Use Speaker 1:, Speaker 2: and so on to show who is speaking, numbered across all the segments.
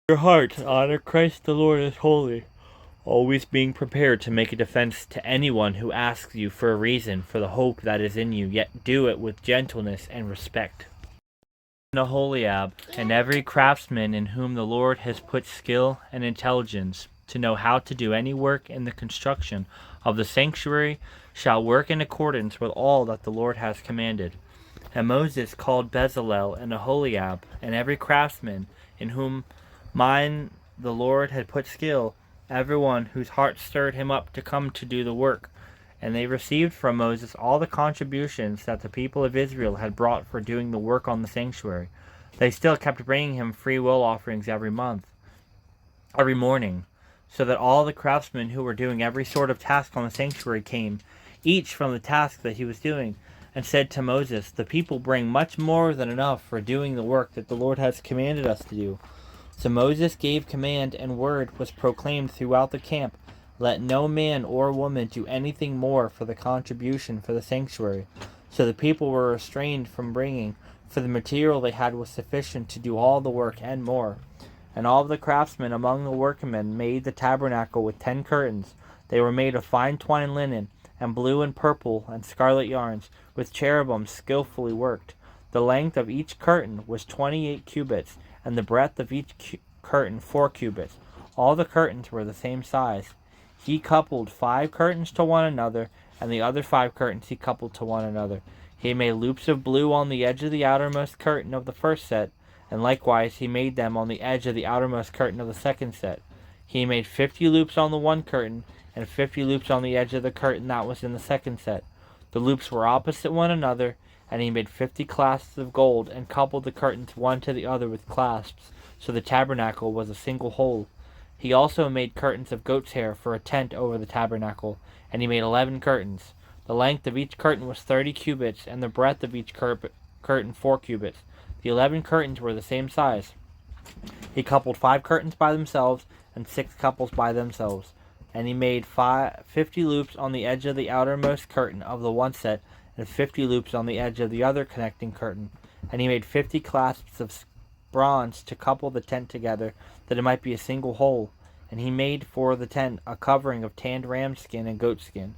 Speaker 1: Your heart, honor Christ the Lord as holy, always being prepared to make a defense to anyone who asks you for a reason for the hope that is in you, yet do it with gentleness and respect. Aholiab, and every craftsman in whom the Lord has put skill and intelligence to know how to do any work in the construction of the sanctuary shall work in accordance with all that the Lord has commanded. And Moses called Bezalel and Aholiab, and every craftsman in whom the Lord had put skill, every one whose heart stirred him up to come to do the work. And they received from Moses all the contributions that the people of Israel had brought for doing the work on the sanctuary. They still kept bringing him free will offerings every morning, so that all the craftsmen who were doing every sort of task on the sanctuary came, each from the task that he was doing, and said to Moses, "The people bring much more than enough for doing the work that the Lord has commanded us to do." So Moses gave command, and word was proclaimed throughout the camp, "Let no man or woman do anything more for the contribution for the sanctuary." So the people were restrained from bringing, for the material they had was sufficient to do all the work and more. And all the craftsmen among the workmen made the tabernacle with 10 curtains. They were made of fine twined linen, and blue and purple and scarlet yarns, with cherubims skillfully worked. The length of each curtain was 28 cubits, and the breadth of each curtain 4 cubits. All the curtains were the same size. He coupled 5 curtains to one another, and the other 5 curtains he coupled to one another. He made loops of blue on the edge of the outermost curtain of the first set, and likewise he made them on the edge of the outermost curtain of the second set. He made 50 loops on the one curtain, and 50 loops on the edge of the curtain that was in the second set. The loops were opposite one another, and he made 50 clasps of gold, and coupled the curtains one to the other with clasps, so the tabernacle was a single whole. He also made curtains of goat's hair for a tent over the tabernacle, and he made 11 curtains. The length of each curtain was 30 cubits, and the breadth of each curtain 4 cubits. The 11 curtains were the same size. He coupled 5 curtains by themselves, and 6 couples by themselves. And he made 50 loops on the edge of the outermost curtain of the one set, and 50 loops on the edge of the other connecting curtain. And he made 50 clasps of bronze to couple the tent together, that it might be a single whole. And he made for the tent a covering of tanned ram skin and goat skin.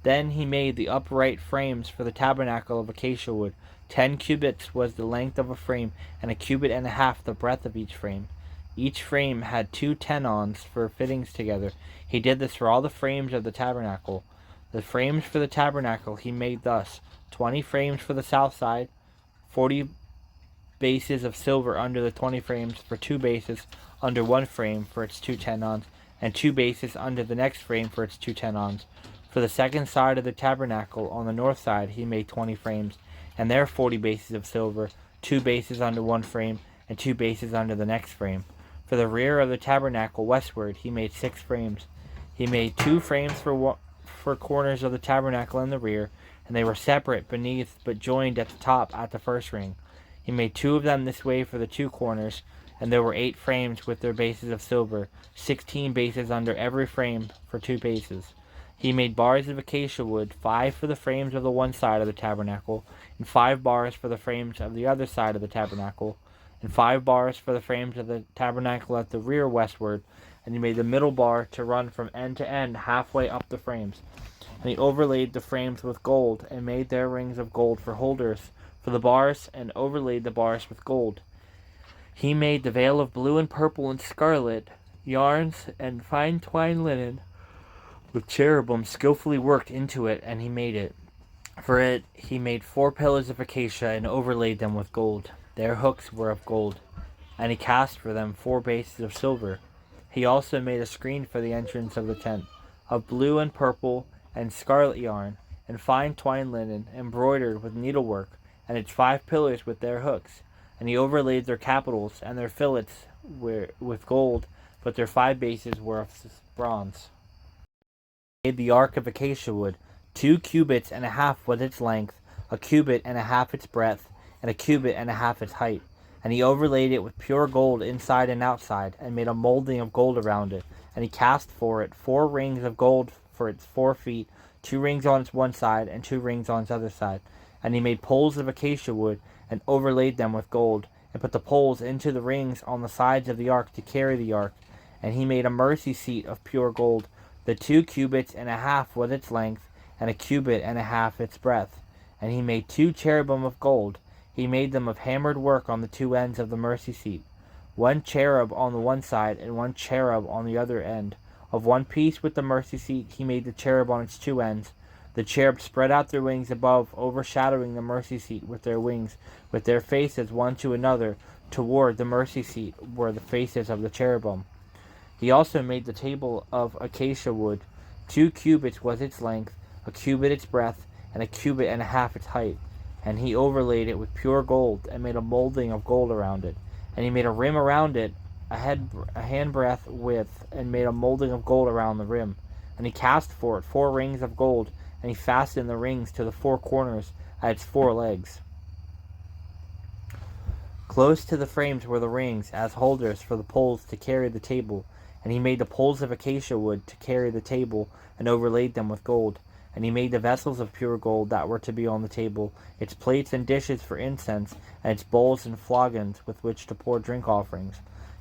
Speaker 1: Then he made the upright frames for the tabernacle of acacia wood. 10 cubits was the length of a frame, and a cubit and a half the breadth of each frame. Each frame had 2 tenons for fittings together. He did this for all the frames of the tabernacle. The frames for the tabernacle he made thus: 20 frames for the south side, 40 bases of silver under the 20 frames for 2 bases under one frame for its 2 tenons, and 2 bases under the next frame for its 2 tenons. For the second side of the tabernacle, on the north side, he made 20 frames, and there 40 bases of silver, 2 bases under one frame, and 2 bases under the next frame. For the rear of the tabernacle westward, he made 6 frames. He made 2 frames for corners of the tabernacle in the rear, and they were separate beneath, but joined at the top at the first ring. He made 2 of them this way for the 2 corners, and there were 8 frames with their bases of silver, 16 bases under every frame for 2 bases. He made bars of acacia wood, 5 for the frames of the one side of the tabernacle, and 5 bars for the frames of the other side of the tabernacle, and 5 bars for the frames of the tabernacle at the rear westward. And he made the middle bar to run from end to end halfway up the frames. And he overlaid the frames with gold, and made their rings of gold for holders for the bars, and overlaid the bars with gold. He made the veil of blue and purple and scarlet yarns and fine twined linen, with cherubim skillfully worked into it, and he made it. For it he made 4 pillars of acacia, and overlaid them with gold. Their hooks were of gold, and he cast for them 4 bases of silver. He also made a screen for the entrance of the tent, of blue and purple and scarlet yarn, and fine twined linen, embroidered with needlework, and its 5 pillars with their hooks. And he overlaid their capitals and their fillets with gold, but their 5 bases were of bronze. He made the ark of acacia wood. 2 cubits and a half was its length, a cubit and a half its breadth, and a cubit and a half its height. And he overlaid it with pure gold inside and outside, and made a molding of gold around it. And he cast for it 4 rings of gold for its 4 feet, 2 rings on its one side, and 2 rings on its other side. And he made poles of acacia wood, and overlaid them with gold, and put the poles into the rings on the sides of the ark to carry the ark. And he made a mercy seat of pure gold. The 2 cubits and a half was its length, and a cubit and a half its breadth. And he made 2 cherubim of gold. He made them of hammered work on the 2 ends of the mercy seat, 1 cherub on the one side, and 1 cherub on the other end. Of one piece with the mercy seat he made the cherub on its 2 ends. The cherubs spread out their wings above, overshadowing the mercy seat with their wings, with their faces one to another. Toward the mercy seat were the faces of the cherubim. He also made the table of acacia wood. 2 cubits was its length, a cubit its breadth, and a cubit and a half its height. And he overlaid it with pure gold, and made a molding of gold around it. And he made a rim around it, a handbreadth width, and made a molding of gold around the rim. And he cast for it 4 rings of gold, and he fastened the rings to the 4 corners at its 4 legs. Close to the frames were the rings, as holders for the poles to carry the table. And he made the poles of acacia wood to carry the table, and overlaid them with gold. And he made the vessels of pure gold that were to be on the table, its plates and dishes for incense, and its bowls and flagons with which to pour drink offerings.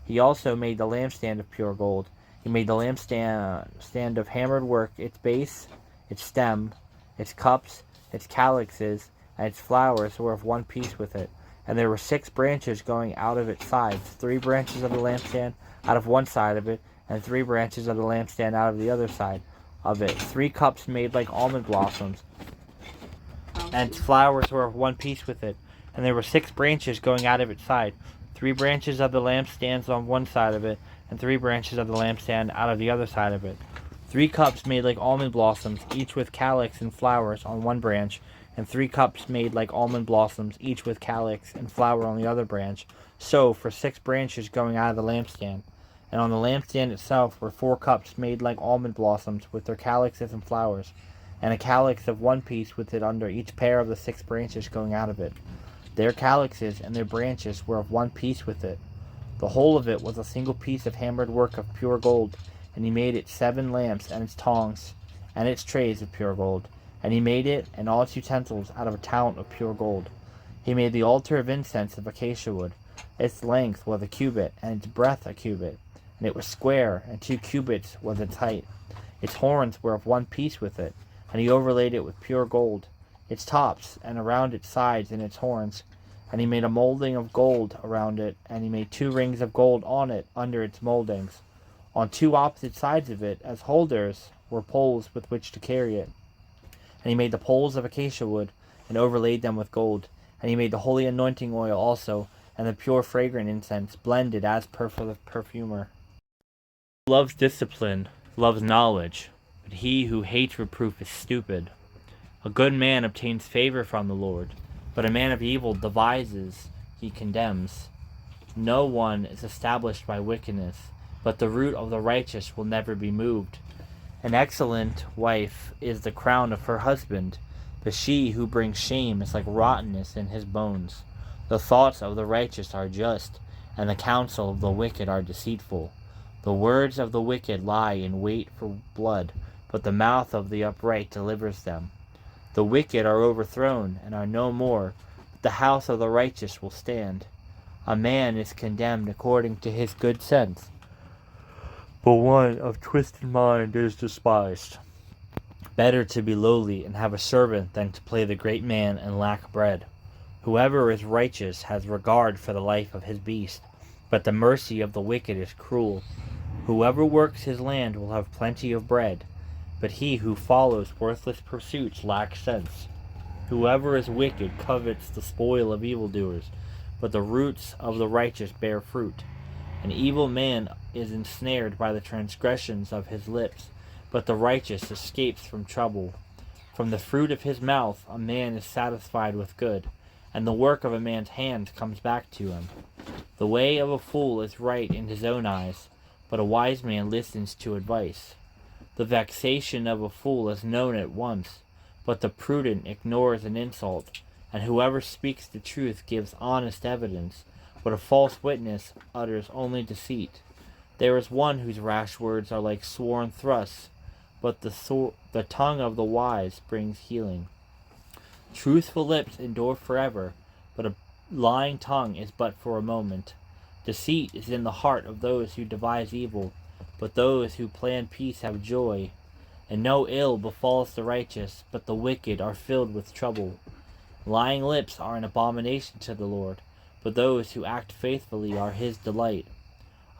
Speaker 1: He also made the lampstand of pure gold. He made the lampstand of hammered work, its base, its stem, its cups, its calyxes, and its flowers were of one piece with it. And there were 6 branches going out of its sides, 3 branches of the lampstand out of one side of it, and 3 branches of the lampstand out of the other side of it. 3 cups made like almond blossoms, and its flowers were of one piece with it. And there were 6 branches going out of its side, 3 branches of the lampstands on one side of it, and 3 branches of the lampstand out of the other side of it. 3 cups made like almond blossoms, each with calyx and flowers on one branch, and 3 cups made like almond blossoms, each with calyx and flower on the other branch. So for 6 branches going out of the lampstand. And on the lampstand itself were 4 cups made like almond blossoms, with their calyxes and flowers, and a calyx of one piece with it under each pair of the 6 branches going out of it. Their calyxes and their branches were of one piece with it. The whole of it was a single piece of hammered work of pure gold. And he made it 7 lamps, and its tongs, and its trays of pure gold. And he made it and all its utensils out of a talent of pure gold. He made the altar of incense of acacia wood. Its length was a cubit, and its breadth a cubit. And it was square, and 2 cubits was its height. Its horns were of one piece with it, and he overlaid it with pure gold, its tops, and around its sides and its horns. And he made a molding of gold around it, and he made 2 rings of gold on it under its moldings. On 2 opposite sides of it, as holders, were poles with which to carry it. And he made the poles of acacia wood, and overlaid them with gold. And he made the holy anointing oil also, and the pure fragrant incense, blended as per for the perfumer. Who loves discipline, loves knowledge, but he who hates reproof is stupid. A good man obtains favor from the Lord, but a man of evil devises he condemns. No one is established by wickedness, but the root of the righteous will never be moved. An excellent wife is the crown of her husband, but she who brings shame is like rottenness in his bones. The thoughts of the righteous are just, and the counsel of the wicked are deceitful. The words of the wicked lie in wait for blood, but the mouth of the upright delivers them. The wicked are overthrown and are no more, but the house of the righteous will stand. A man is condemned according to his good sense, but one of twisted mind is despised. Better to be lowly and have a servant than to play the great man and lack bread. Whoever is righteous has regard for the life of his beast, but the mercy of the wicked is cruel. Whoever works his land will have plenty of bread, but he who follows worthless pursuits lacks sense. Whoever is wicked covets the spoil of evildoers, but the roots of the righteous bear fruit. An evil man is ensnared by the transgressions of his lips, but the righteous escapes from trouble. From the fruit of his mouth a man is satisfied with good, and the work of a man's hands comes back to him. The way of a fool is right in his own eyes, but a wise man listens to advice. The vexation of a fool is known at once, but the prudent ignores an insult, and whoever speaks the truth gives honest evidence, but a false witness utters only deceit. There is one whose rash words are like sworn thrusts, but the tongue of the wise brings healing. Truthful lips endure forever, but lying tongue is but for a moment. Deceit is in the heart of those who devise evil, but those who plan peace have joy. And no ill befalls the righteous, but the wicked are filled with trouble. Lying lips are an abomination to the Lord, but those who act faithfully are his delight.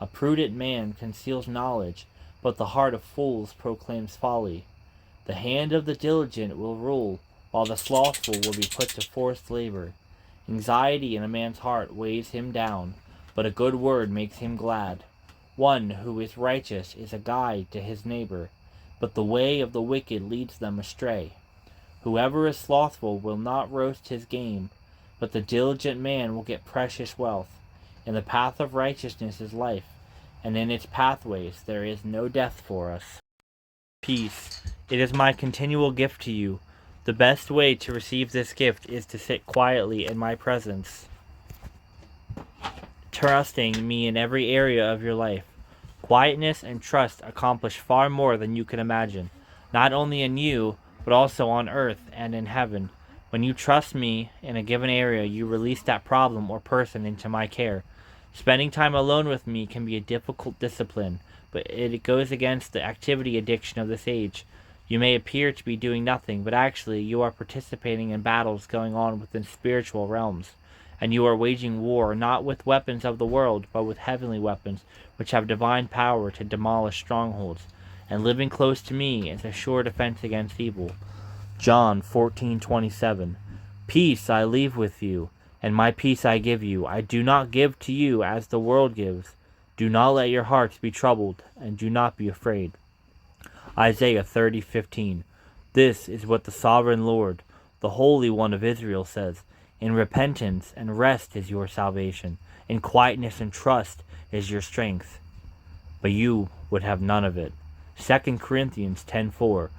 Speaker 1: A prudent man conceals knowledge, but the heart of fools proclaims folly. The hand of the diligent will rule, while the slothful will be put to forced labor. Anxiety in a man's heart weighs him down, but a good word makes him glad. One who is righteous is a guide to his neighbor, but the way of the wicked leads them astray. Whoever is slothful will not roast his game, but the diligent man will get precious wealth. In the path of righteousness is life, and in its pathways there is no death for us. Peace. It is my continual gift to you. The best way to receive this gift is to sit quietly in my presence, trusting me in every area of your life. Quietness and trust accomplish far more than you can imagine, not only in you, but also on earth and in heaven. When you trust me in a given area, you release that problem or person into my care. Spending time alone with me can be a difficult discipline, but it goes against the activity addiction of this age. You may appear to be doing nothing, but actually you are participating in battles going on within spiritual realms, and you are waging war not with weapons of the world, but with heavenly weapons, which have divine power to demolish strongholds. And living close to me is a sure defense against evil. John 14:27. Peace I leave with you, and my peace I give you. I do not give to you as the world gives. Do not let your hearts be troubled, and do not be afraid. Isaiah 30:15. This is what the sovereign Lord, the Holy One of Israel, says. In repentance and rest is your salvation. In quietness and trust is your strength. But you would have none of it. 2 Corinthians 10:4.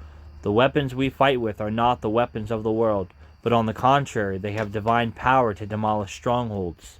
Speaker 1: The weapons we fight with are not the weapons of the world, but on the contrary, they have divine power to demolish strongholds.